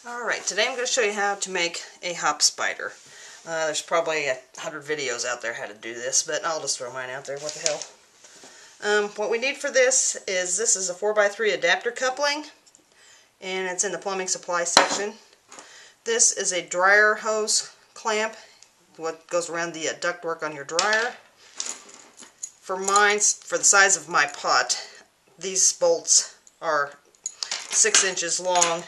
Alright, today I'm going to show you how to make a hop spider. There's probably 100 videos out there how to do this, but I'll just throw mine out there, what the hell. What we need for this is a 4x3 adapter coupling, and it's in the plumbing supply section. This is a dryer hose clamp, what goes around the ductwork on your dryer. For mine, for the size of my pot, these bolts are 6 inches long,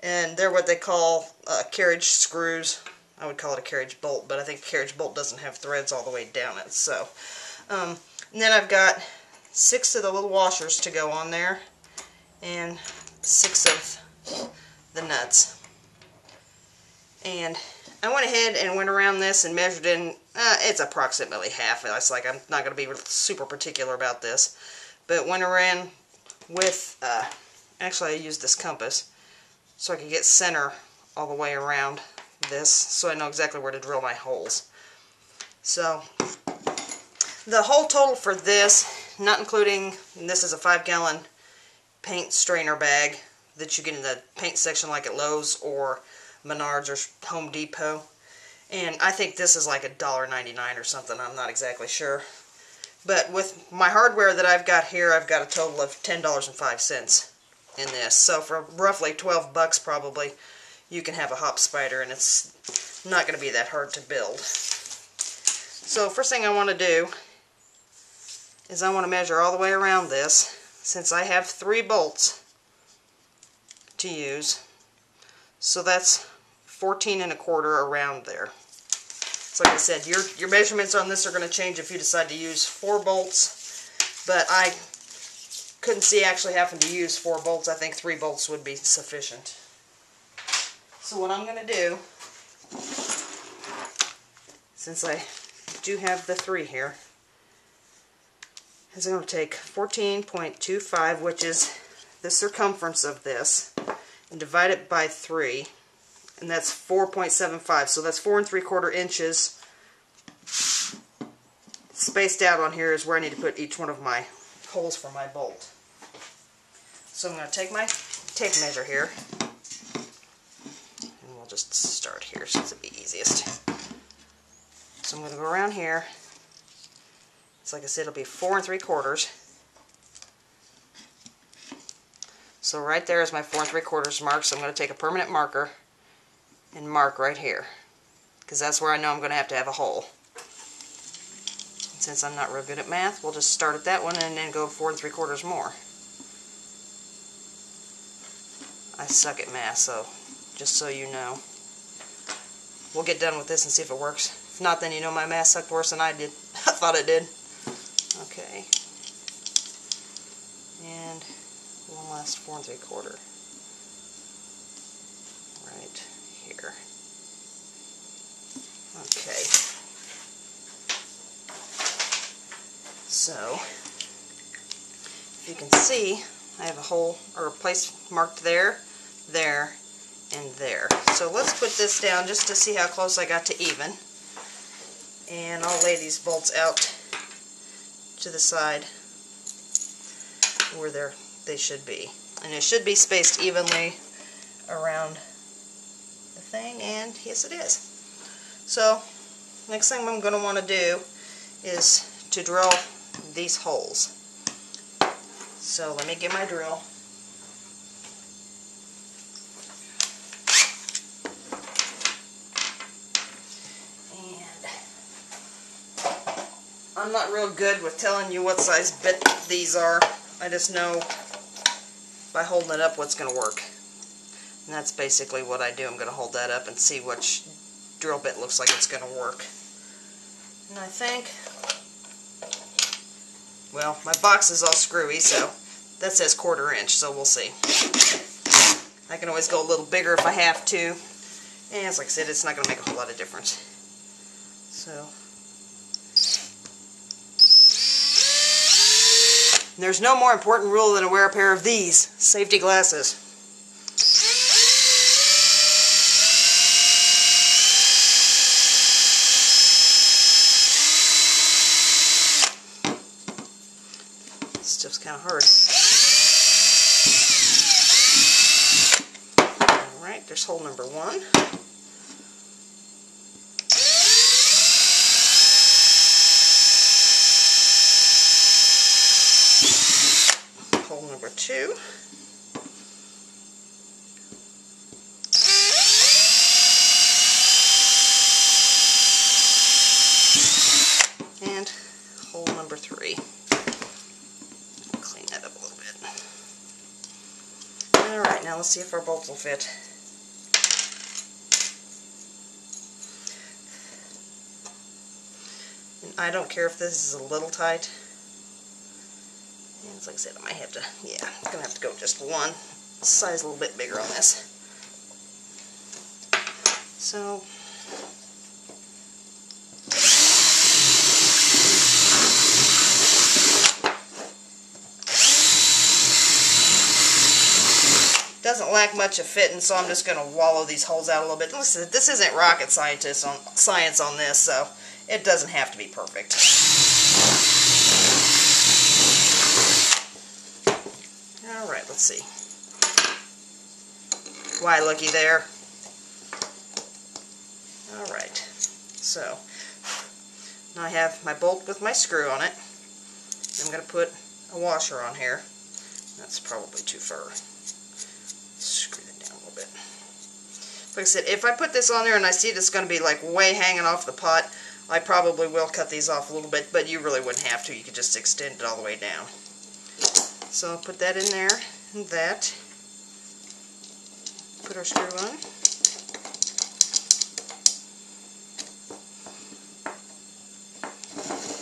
and they're what they call carriage screws. I would call it a carriage bolt, but I think a carriage bolt doesn't have threads all the way down it. So, and then I've got 6 of the little washers to go on there, and 6 of the nuts. And I went ahead and went around this and measured in, it's approximately half. It's like I'm not going to be super particular about this, but went around with, actually I used this compass, so I could get center all the way around this, so I know exactly where to drill my holes. So, the whole total for this, not including, and this is a 5-gallon paint strainer bag that you get in the paint section like at Lowe's or Menards or Home Depot. And I think this is like $1.99 or something, I'm not exactly sure. But with my hardware that I've got here, I've got a total of $10.05 in this. So for roughly 12 bucks probably, you can have a hop spider, and it's not going to be that hard to build. So first thing I want to do is I want to measure all the way around this, since I have 3 bolts to use. So that's 14 1/4 around there. So like I said, your measurements on this are going to change if you decide to use 4 bolts, but I couldn't see actually having to use 4 bolts. I think 3 bolts would be sufficient. So what I'm going to do, since I do have the 3 here, is I'm going to take 14.25, which is the circumference of this, and divide it by 3, and that's 4.75, so that's 4 3/4 inches spaced out on here is where I need to put each one of my holes for my bolt. So I'm going to take my tape measure here, and we'll just start here since it'll be easiest. So I'm going to go around here. It's like I said, it'll be 4 3/4. So right there is my 4 3/4 mark, so I'm going to take a permanent marker and mark right here, because that's where I know I'm going to have a hole. And since I'm not real good at math, we'll just start at that one and then go 4 3/4 more. I suck at math, so just so you know. We'll get done with this and see if it works. If not, then you know my math sucked worse than I did. I thought it did. Okay. And one last 4 3/4. Right here. Okay. So, if you can see, I have a hole, or a place marked there, there, and there. So let's put this down just to see how close I got to even. And I'll lay these bolts out to the side where they should be. And it should be spaced evenly around the thing, and yes it is. So, next thing I'm going to want to do is to drill these holes. So let me get my drill. And I'm not real good with telling you what size bit these are. I just know by holding it up what's going to work. And that's basically what I do. I'm going to hold that up and see which drill bit looks like it's going to work. And I think, well, my box is all screwy, so that says 1/4 inch, so we'll see. I can always go a little bigger if I have to. And as like I said, it's not going to make a whole lot of difference. So, there's no more important rule than to wear a pair of these safety glasses. Stuff's kind of hard. Alright. Alright, there's hole number 1. Hole number 2. And hole number 3. Clean that up a little bit. Alright, now let's see if our bolts will fit. And I don't care if this is a little tight. And like I said, I might have to, yeah, I'm going to have to go just one size a little bit bigger on this. So, doesn't lack much of fitting, so I'm just going to wallow these holes out a little bit. Listen, this isn't rocket science on this, so it doesn't have to be perfect. Alright, let's see. Why, looky there. Alright, so now I have my bolt with my screw on it. I'm going to put a washer on here. That's probably too far. Screw that down a little bit. Like I said, if I put this on there and I see it's going to be like way hanging off the pot, I probably will cut these off a little bit, but you really wouldn't have to. You could just extend it all the way down. So I'll put that in there, and that. Put our screw on.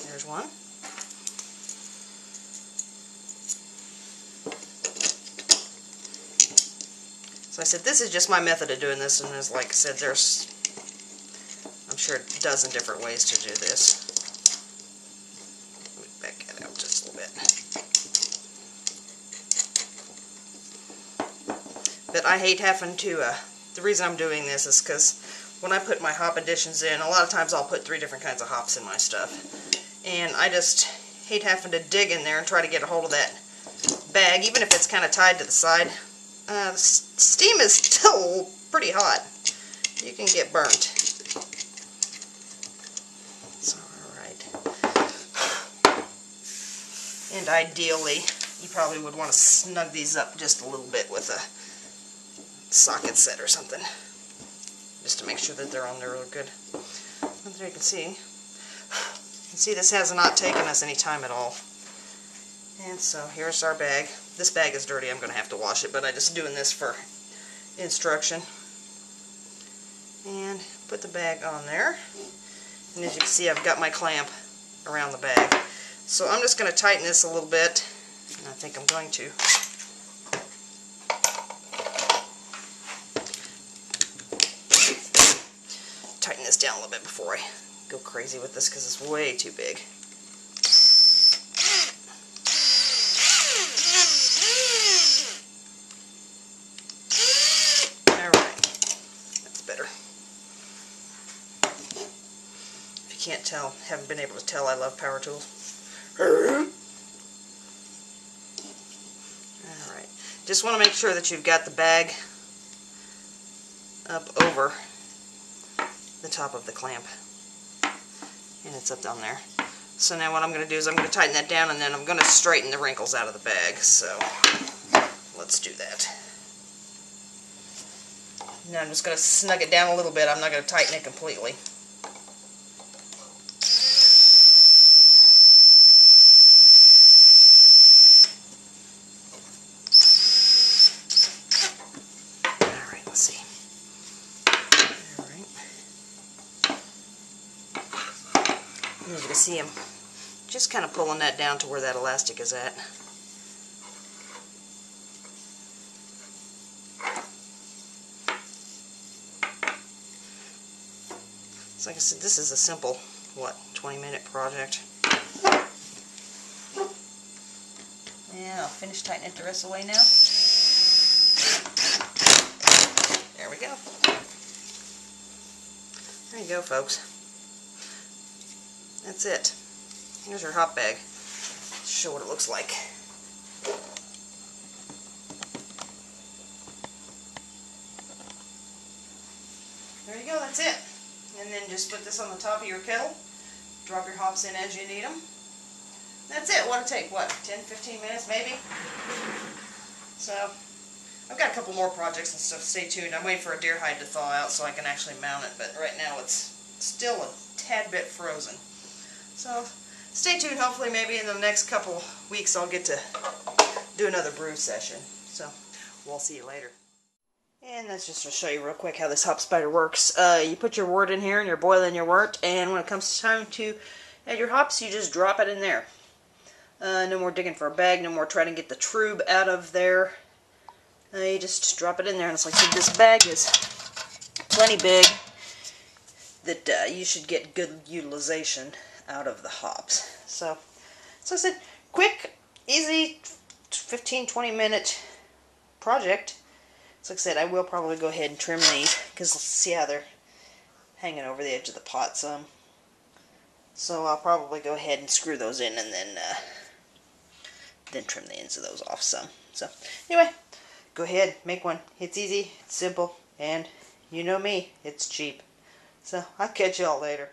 There's one. So I said, this is just my method of doing this, and as like I said, there's, I'm sure, a dozen different ways to do this. Let me back that out just a little bit. But I hate having to, the reason I'm doing this is because when I put my hop additions in, a lot of times I'll put 3 different kinds of hops in my stuff. And I just hate having to dig in there and try to get a hold of that bag, even if it's kind of tied to the side. The steam is still pretty hot. You can get burnt. It's alright. And ideally, you probably would want to snug these up just a little bit with a socket set or something. Just to make sure that they're on there real good. And there you can see. You can see this has not taken us any time at all. And so here's our bag. This bag is dirty, I'm going to have to wash it, but I'm just doing this for instruction. And put the bag on there. And as you can see, I've got my clamp around the bag. So I'm just going to tighten this a little bit, and I think I'm going to. Tighten this down a little bit before I go crazy with this, because it's way too big. Can't tell, haven't been able to tell, I love power tools. Alright, just want to make sure that you've got the bag up over the top of the clamp, and it's up down there. So now what I'm going to do is I'm going to tighten that down, and then I'm going to straighten the wrinkles out of the bag. So let's do that. Now I'm just going to snug it down a little bit. I'm not going to tighten it completely. As you can see, I'm just kind of pulling that down to where that elastic is at. So like I said, this is a simple, 20-minute project. And I'll finish tightening it the rest of the way now. There we go. There you go, folks. That's it. Here's your hop bag. Let's show what it looks like. go, that's it. And then just put this on the top of your kettle. Drop your hops in as you need them. That's it. What'll take, what, 10-15 minutes maybe? So, I've got a couple more projects and stuff. Stay tuned. I'm waiting for a deer hide to thaw out so I can actually mount it, but right now it's still a tad bit frozen. So, stay tuned. Hopefully maybe in the next couple weeks I'll get to do another brew session. So, we'll see you later. And that's just to show you real quick how this hop spider works. You put your wort in here and you're boiling your wort, and when it comes time to add your hops, you just drop it in there. No more digging for a bag, no more trying to get the trube out of there. You just drop it in there, and it's like I said, this bag is plenty big that you should get good utilization out of the hops. So I said, quick, easy, 15-20 minute project. So like I said, I will probably go ahead and trim these, because see how they're hanging over the edge of the pot some. So I'll probably go ahead and screw those in, and then trim the ends of those off some. So anyway, go ahead, make one. It's easy, it's simple, and you know me, it's cheap. So I'll catch y'all later.